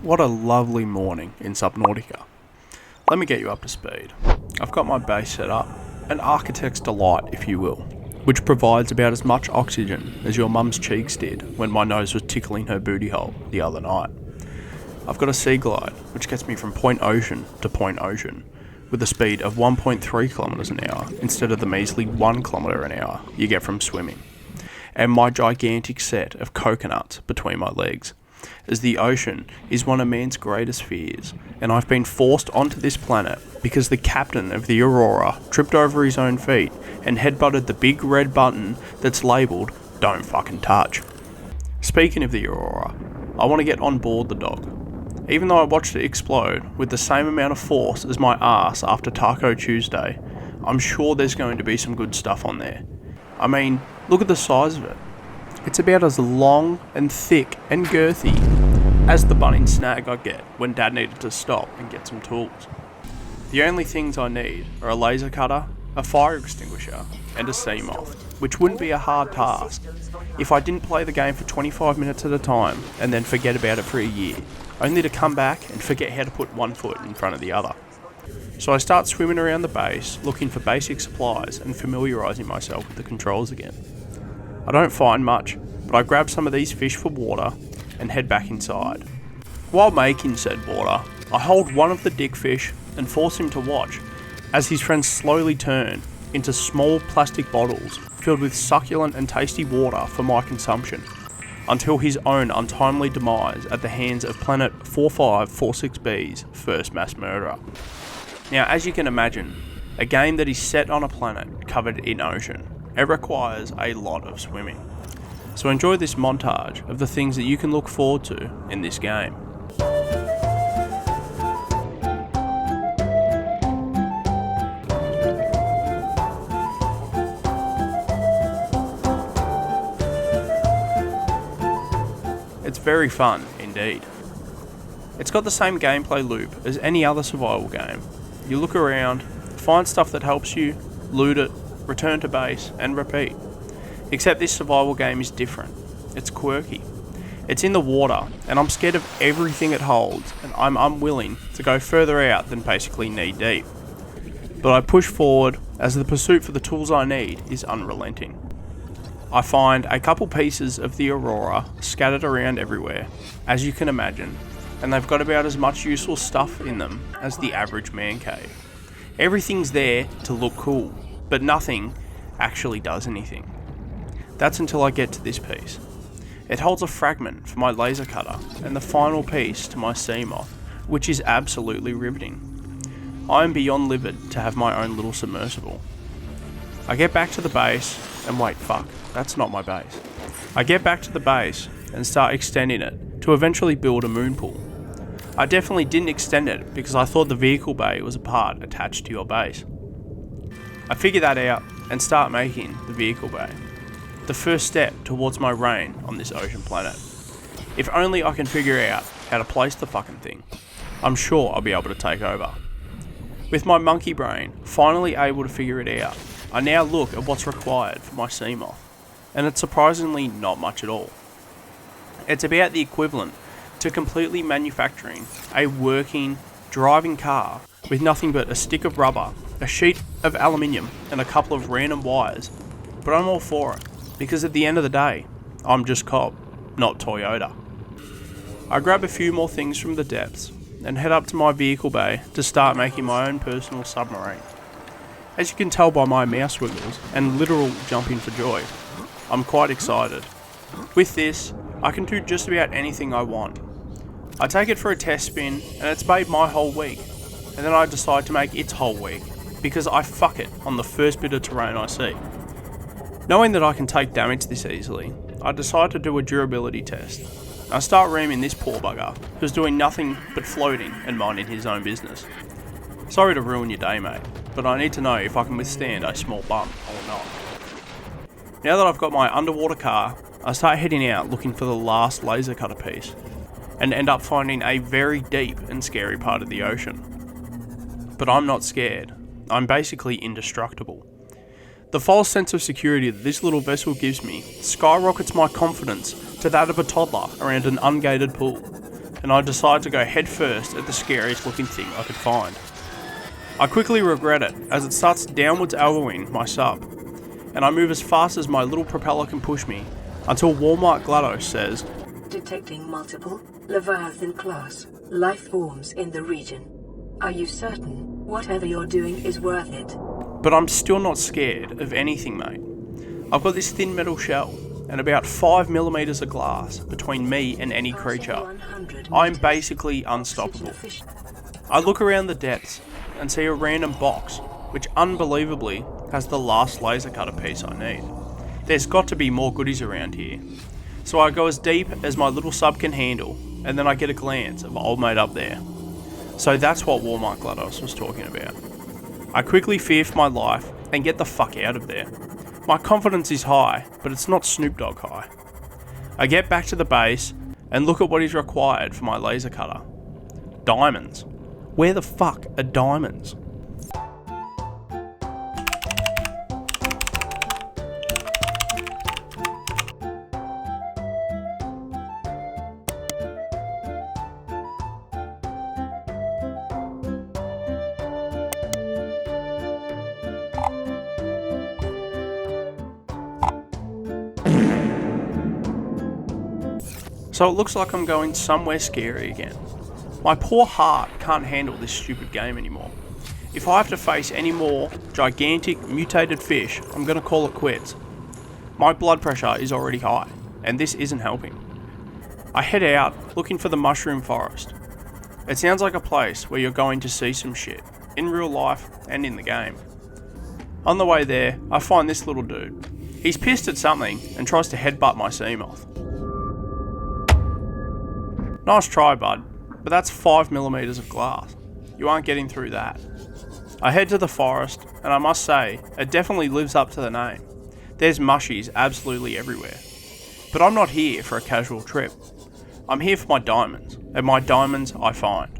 What a lovely morning in Subnautica. Let me get you up to speed. I've got my base set up, an architect's delight if you will, which provides about as much oxygen as your mum's cheeks did when my nose was tickling her booty hole the other night. I've got a sea glide, which gets me from point ocean to point ocean, with a speed of 1.3 kilometers an hour instead of the measly 1 kilometer an hour you get from swimming. And my gigantic set of coconuts between my legs, as the ocean is one of man's greatest fears, and I've been forced onto this planet because the captain of the Aurora tripped over his own feet and headbutted the big red button that's labelled "Don't fucking touch." Speaking of the Aurora, I want to get on board the dog. Even though I watched it explode with the same amount of force as my ass after Taco Tuesday, I'm sure there's going to be some good stuff on there. I mean, look at the size of it. It's about as long and thick and girthy as the bunning snag I get when Dad needed to stop and get some tools. The only things I need are a laser cutter, a fire extinguisher, and a sea moth, which wouldn't be a hard task if I didn't play the game for 25 minutes at a time and then forget about it for a year, only to come back and forget how to put one foot in front of the other. So I start swimming around the base looking for basic supplies and familiarising myself with the controls again. I don't find much, but I grab some of these fish for water and head back inside. While making said water, I hold one of the dickfish and force him to watch as his friends slowly turn into small plastic bottles filled with succulent and tasty water for my consumption, until his own untimely demise at the hands of Planet 4546B's first mass murderer. Now, as you can imagine, a game that is set on a planet covered in ocean, it requires a lot of swimming. So enjoy this montage of the things that you can look forward to in this game. It's very fun indeed. It's got the same gameplay loop as any other survival game. You look around, find stuff that helps you, loot it, return to base, and repeat. Except this survival game is different. It's quirky. It's in the water, and I'm scared of everything it holds, and I'm unwilling to go further out than basically knee deep. But I push forward as the pursuit for the tools I need is unrelenting. I find a couple pieces of the Aurora scattered around everywhere, as you can imagine, and they've got about as much useful stuff in them as the average man cave. Everything's there to look cool, but nothing actually does anything. That's until I get to this piece. It holds a fragment for my laser cutter and the final piece to my sea moth, which is absolutely riveting. I am beyond livid to have my own little submersible. I get back to the base and wait, fuck, that's not my base. I get back to the base and start extending it to eventually build a moon pool. I definitely didn't extend it because I thought the vehicle bay was a part attached to your base. I figure that out and start making the vehicle bay, the first step towards my reign on this ocean planet. If only I can figure out how to place the fucking thing, I'm sure I'll be able to take over. With my monkey brain finally able to figure it out, I now look at what's required for my sea moth, and it's surprisingly not much at all. It's about the equivalent to completely manufacturing a working, driving car with nothing but a stick of rubber, a sheet of aluminium, and a couple of random wires. But I'm all for it, because at the end of the day, I'm just Cobb, not Toyota. I grab a few more things from the depths and head up to my vehicle bay to start making my own personal submarine. As you can tell by my mouse wiggles and literal jumping for joy, I'm quite excited. With this, I can do just about anything I want. I take it for a test spin and it's made my whole week, and then I decide to make its whole week because I fuck it on the first bit of terrain I see. Knowing that I can take damage this easily, I decide to do a durability test. I start reaming this poor bugger, who's doing nothing but floating and minding his own business. Sorry to ruin your day, mate, but I need to know if I can withstand a small bump or not. Now that I've got my underwater car, I start heading out looking for the last laser cutter piece, and end up finding a very deep and scary part of the ocean. But I'm not scared. I'm basically indestructible. The false sense of security that this little vessel gives me skyrockets my confidence to that of a toddler around an ungated pool, and I decide to go headfirst at the scariest looking thing I could find. I quickly regret it as it starts downwards elbowing my sub, and I move as fast as my little propeller can push me until Walmart GLaDOS says, "Detecting multiple Leviathan class life forms in the region. Are you certain whatever you're doing is worth it?" But I'm still not scared of anything, mate. I've got this thin metal shell and about 5mm of glass between me and any creature. I'm basically unstoppable. I look around the depths and see a random box, which unbelievably has the last laser cutter piece I need. There's got to be more goodies around here. So I go as deep as my little sub can handle, and then I get a glance of old mate up there. So that's what Walmart GLaDOS was talking about. I quickly fear for my life and get the fuck out of there. My confidence is high, but it's not Snoop Dogg high. I get back to the base and look at what is required for my laser cutter. Diamonds. Where the fuck are diamonds? So it looks like I'm going somewhere scary again. My poor heart can't handle this stupid game anymore. If I have to face any more gigantic mutated fish, I'm gonna call it quits. My blood pressure is already high, and this isn't helping. I head out looking for the mushroom forest. It sounds like a place where you're going to see some shit, in real life and in the game. On the way there, I find this little dude. He's pissed at something and tries to headbutt my sea moth. Nice try, bud, but that's 5mm of glass. You aren't getting through that. I head to the forest, and I must say, it definitely lives up to the name. There's mushies absolutely everywhere. But I'm not here for a casual trip. I'm here for my diamonds, and my diamonds I find.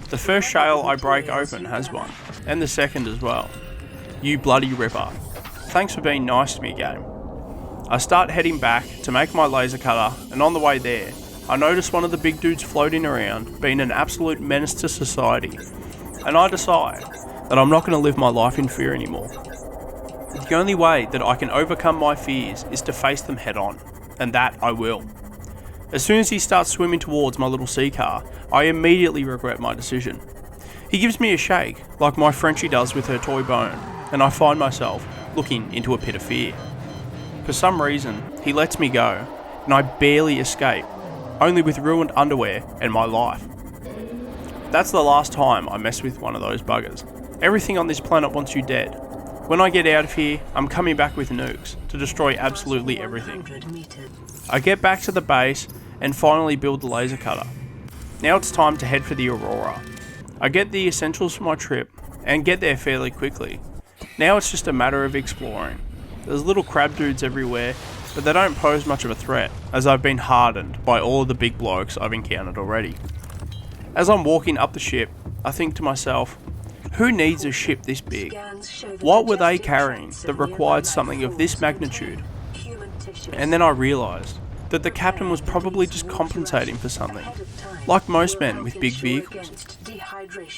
The first shale I break open has one, and the second as well. You bloody ripper. Thanks for being nice to me, game. I start heading back to make my laser cutter, and on the way there, I notice one of the big dudes floating around being an absolute menace to society, and I decide that I'm not going to live my life in fear anymore. The only way that I can overcome my fears is to face them head on, and that I will. As soon as he starts swimming towards my little sea car, I immediately regret my decision. He gives me a shake, like my Frenchie does with her toy bone, and I find myself looking into a pit of fear. For some reason, he lets me go, and I barely escape, only with ruined underwear and my life. That's the last time I mess with one of those buggers. Everything on this planet wants you dead. When I get out of here, I'm coming back with nukes to destroy absolutely everything. I get back to the base and finally build the laser cutter. Now it's time to head for the Aurora. I get the essentials for my trip and get there fairly quickly. Now it's just a matter of exploring. There's little crab dudes everywhere, but they don't pose much of a threat, as I've been hardened by all of the big blokes I've encountered already. As I'm walking up the ship, I think to myself, who needs a ship this big? What were they carrying that required something of this magnitude? And then I realised that the captain was probably just compensating for something, like most men with big vehicles.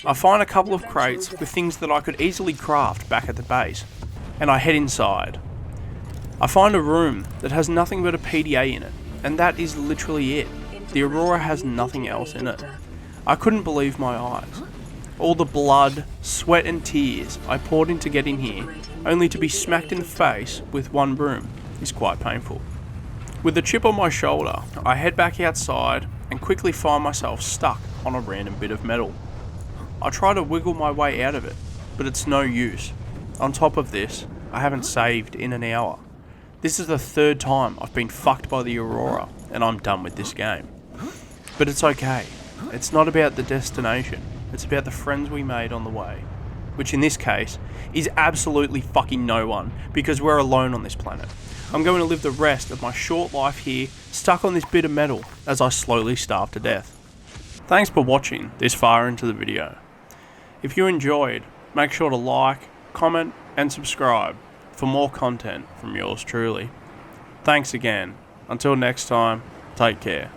I find a couple of crates with things that I could easily craft back at the base, and I head inside. I find a room that has nothing but a PDA in it, and that is literally it. The Aurora has nothing else in it. I couldn't believe my eyes. All the blood, sweat and tears I poured into getting here, only to be smacked in the face with one broom, is quite painful. With the chip on my shoulder, I head back outside and quickly find myself stuck on a random bit of metal. I try to wiggle my way out of it, but it's no use. On top of this, I haven't saved in an hour. This is the third time I've been fucked by the Aurora, and I'm done with this game. But it's okay. It's not about the destination, it's about the friends we made on the way. Which in this case, is absolutely fucking no one, because we're alone on this planet. I'm going to live the rest of my short life here, stuck on this bit of metal, as I slowly starve to death. Thanks for watching this far into the video. If you enjoyed, make sure to like, comment, and subscribe for more content from yours truly. Thanks again. Until next time, take care.